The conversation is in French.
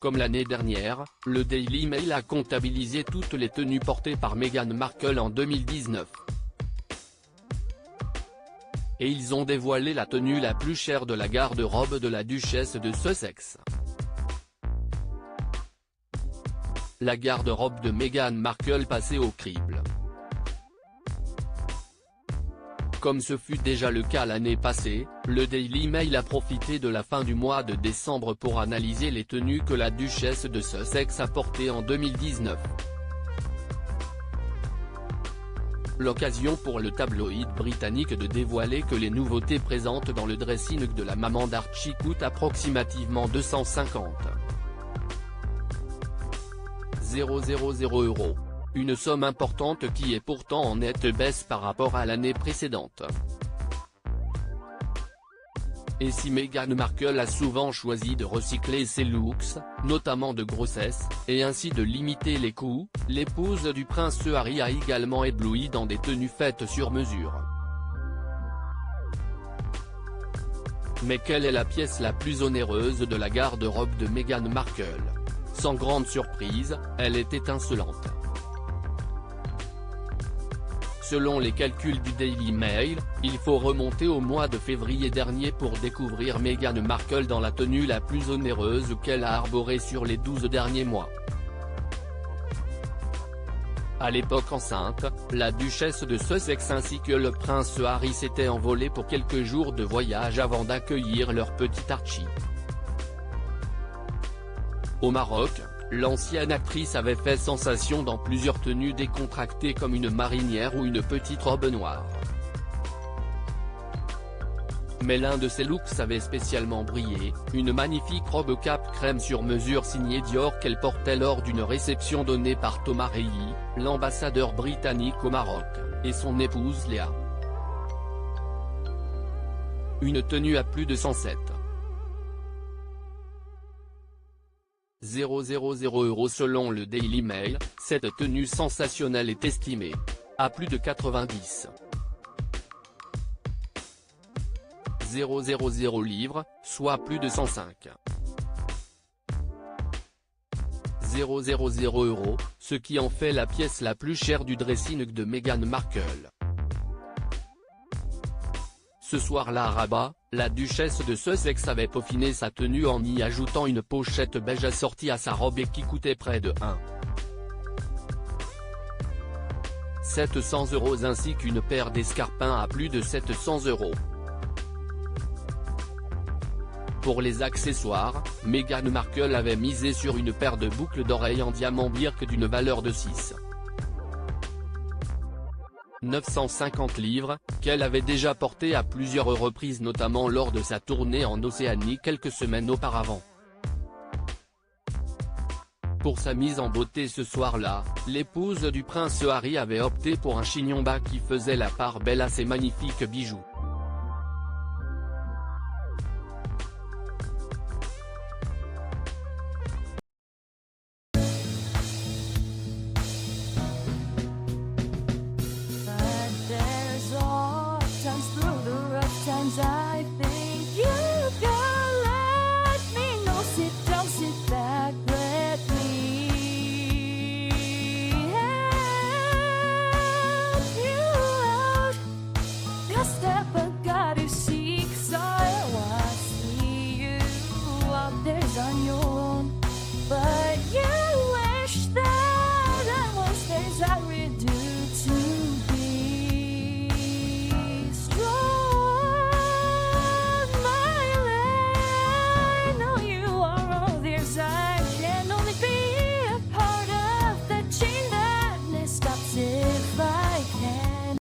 Comme l'année dernière, le Daily Mail a comptabilisé toutes les tenues portées par Meghan Markle en 2019. Et ils ont dévoilé la tenue la plus chère de la garde-robe de la duchesse de Sussex. La garde-robe de Meghan Markle passée au crible. Comme ce fut déjà le cas l'année passée, le Daily Mail a profité de la fin du mois de décembre pour analyser les tenues que la duchesse de Sussex a portées en 2019. L'occasion pour le tabloïd britannique de dévoiler que les nouveautés présentes dans le dressing de la maman d'Archie coûtent approximativement 250 000 €. Une somme importante qui est pourtant en nette baisse par rapport à l'année précédente. Et si Meghan Markle a souvent choisi de recycler ses looks, notamment de grossesse, et ainsi de limiter les coûts, l'épouse du prince Harry a également ébloui dans des tenues faites sur mesure. Mais quelle est la pièce la plus onéreuse de la garde-robe de Meghan Markle? Sans grande surprise, elle est étincelante. Selon les calculs du Daily Mail, il faut remonter au mois de février dernier pour découvrir Meghan Markle dans la tenue la plus onéreuse qu'elle a arborée sur les 12 derniers mois. À l'époque enceinte, la duchesse de Sussex ainsi que le prince Harry s'étaient envolés pour quelques jours de voyage avant d'accueillir leur petit Archie. Au Maroc, l'ancienne actrice avait fait sensation dans plusieurs tenues décontractées comme une marinière ou une petite robe noire. Mais l'un de ses looks avait spécialement brillé, une magnifique robe cape crème sur mesure signée Dior qu'elle portait lors d'une réception donnée par Thomas Reilly, l'ambassadeur britannique au Maroc, et son épouse Léa. Une tenue à plus de 107 000 € selon le Daily Mail, cette tenue sensationnelle est estimée à plus de 90 000 livres, soit plus de 105 000 €, ce qui en fait la pièce la plus chère du dressing de Meghan Markle. Ce soir-là à Rabat, la duchesse de Sussex avait peaufiné sa tenue en y ajoutant une pochette beige assortie à sa robe et qui coûtait près de 700 € ainsi qu'une paire d'escarpins à plus de 700 €. Pour les accessoires, Meghan Markle avait misé sur une paire de boucles d'oreilles en diamant Birk d'une valeur de 950 livres, qu'elle avait déjà porté à plusieurs reprises notamment lors de sa tournée en Océanie quelques semaines auparavant. Pour sa mise en beauté ce soir-là, l'épouse du prince Harry avait opté pour un chignon bas qui faisait la part belle à ses magnifiques bijoux. I think you can let me know. Sit down, sit back, let me help you out. Just